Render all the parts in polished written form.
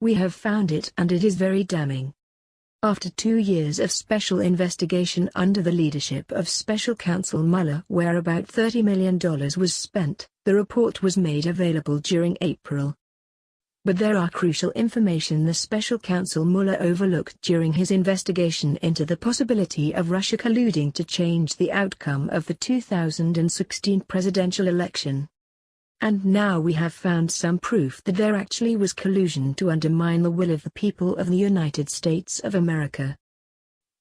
We have found it, and it is very damning. After 2 years of special investigation under the leadership of Special Counsel Mueller, where about $30 million was spent, the report was made available during April. But there are crucial information the Special Counsel Mueller overlooked during his investigation into the possibility of Russia colluding to change the outcome of the 2016 presidential election. And now we have found some proof that there actually was collusion to undermine the will of the people of the United States of America.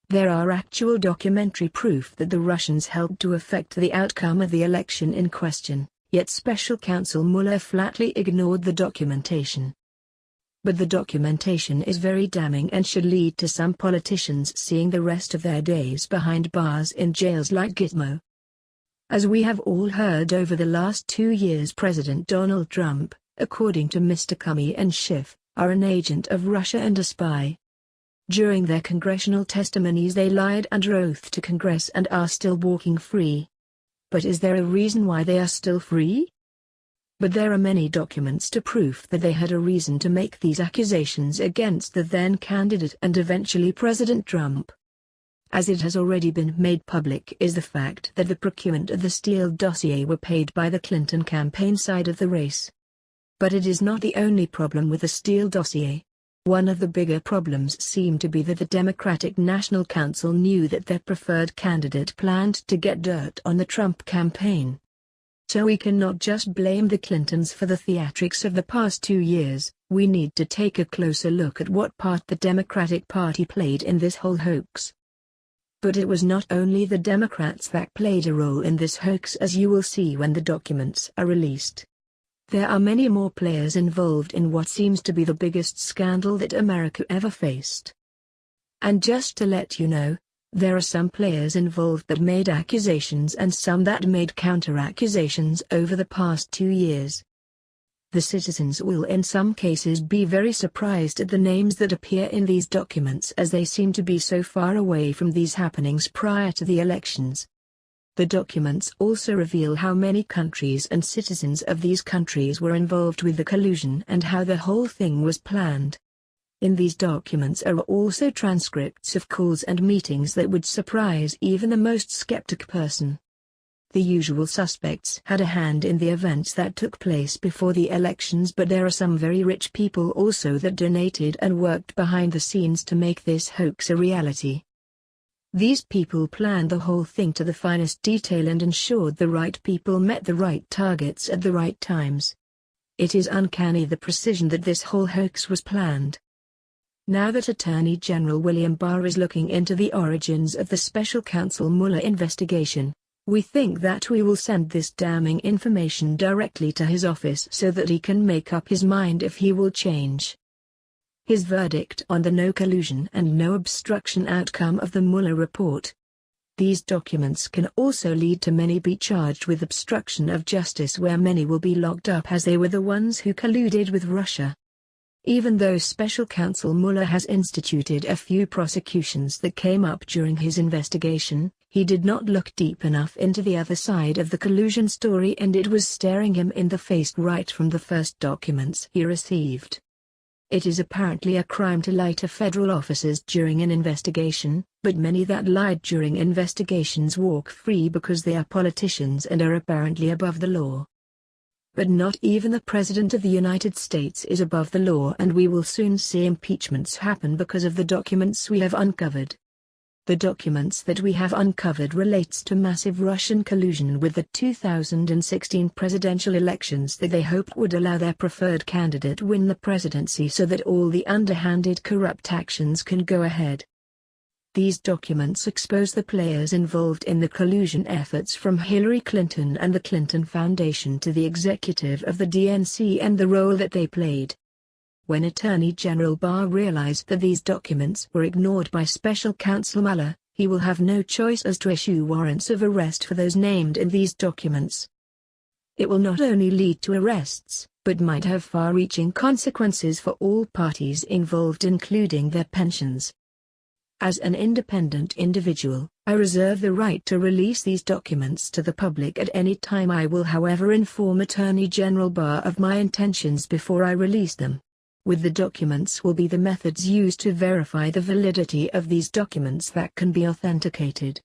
There are actual documentary proof that the Russians helped to affect the outcome of the election in question, yet Special Counsel Mueller flatly ignored the documentation. But the documentation is very damning and should lead to some politicians seeing the rest of their days behind bars in jails like Gitmo. As we have all heard over the last 2 years, President Donald Trump, according to Mr. Comey and Schiff, are an agent of Russia and a spy. During their congressional testimonies they lied under oath to Congress and are still walking free. But is there a reason why they are still free? But there are many documents to prove that they had a reason to make these accusations against the then candidate and eventually President Trump. As it has already been made public is the fact that the procurement of the Steele dossier were paid by the Clinton campaign side of the race. But it is not the only problem with the Steele dossier. One of the bigger problems seemed to be that the Democratic National Council knew that their preferred candidate planned to get dirt on the Trump campaign. So we cannot just blame the Clintons for the theatrics of the past 2 years, we need to take a closer look at what part the Democratic Party played in this whole hoax. But it was not only the Democrats that played a role in this hoax, as you will see when the documents are released. There are many more players involved in what seems to be the biggest scandal that America ever faced. And just to let you know, there are some players involved that made accusations and some that made counter-accusations over the past 2 years. The citizens will in some cases be very surprised at the names that appear in these documents, as they seem to be so far away from these happenings prior to the elections. The documents also reveal how many countries and citizens of these countries were involved with the collusion and how the whole thing was planned. In these documents are also transcripts of calls and meetings that would surprise even the most skeptic person. The usual suspects had a hand in the events that took place before the elections, but there are some very rich people also that donated and worked behind the scenes to make this hoax a reality. These people planned the whole thing to the finest detail and ensured the right people met the right targets at the right times. It is uncanny the precision that this whole hoax was planned. Now that Attorney General William Barr is looking into the origins of the Special Counsel Mueller investigation, we think that we will send this damning information directly to his office so that he can make up his mind if he will change his verdict on the no collusion and no obstruction outcome of the Mueller report. These documents can also lead to many be charged with obstruction of justice, where many will be locked up as they were the ones who colluded with Russia. Even though Special Counsel Mueller has instituted a few prosecutions that came up during his investigation, he did not look deep enough into the other side of the collusion story, and it was staring him in the face right from the first documents he received. It is apparently a crime to lie to federal officers during an investigation, but many that lied during investigations walk free because they are politicians and are apparently above the law. But not even the President of the United States is above the law, and we will soon see impeachments happen because of the documents we have uncovered. The documents that we have uncovered relates to massive Russian collusion with the 2016 presidential elections that they hoped would allow their preferred candidate win the presidency so that all the underhanded corrupt actions can go ahead. These documents expose the players involved in the collusion efforts, from Hillary Clinton and the Clinton Foundation to the executive of the DNC, and the role that they played. When Attorney General Barr realized that these documents were ignored by Special Counsel Mueller, he will have no choice as to issue warrants of arrest for those named in these documents. It will not only lead to arrests, but might have far-reaching consequences for all parties involved, including their pensions. As an independent individual, I reserve the right to release these documents to the public at any time. I will, however, inform Attorney General Barr of my intentions before I release them. with the documents will be the methods used to verify the validity of these documents that can be authenticated.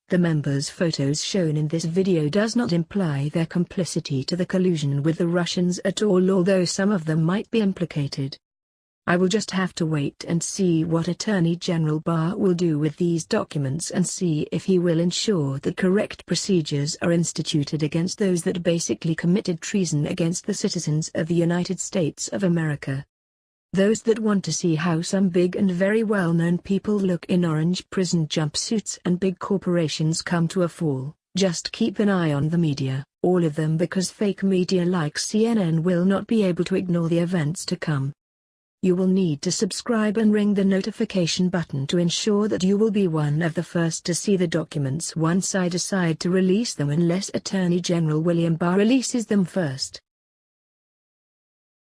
The members' photos shown in this video does not imply their complicity to the collusion with the Russians at all, although some of them might be implicated. I will just have to wait and see what Attorney General Barr will do with these documents and see if he will ensure that correct procedures are instituted against those that basically committed treason against the citizens of the United States of America. Those that want to see how some big and very well-known people look in orange prison jumpsuits and big corporations come to a fall, just keep an eye on the media, all of them, because fake media like CNN will not be able to ignore the events to come. You will need to subscribe and ring the notification button to ensure that you will be one of the first to see the documents once I decide to release them, unless Attorney General William Barr releases them first.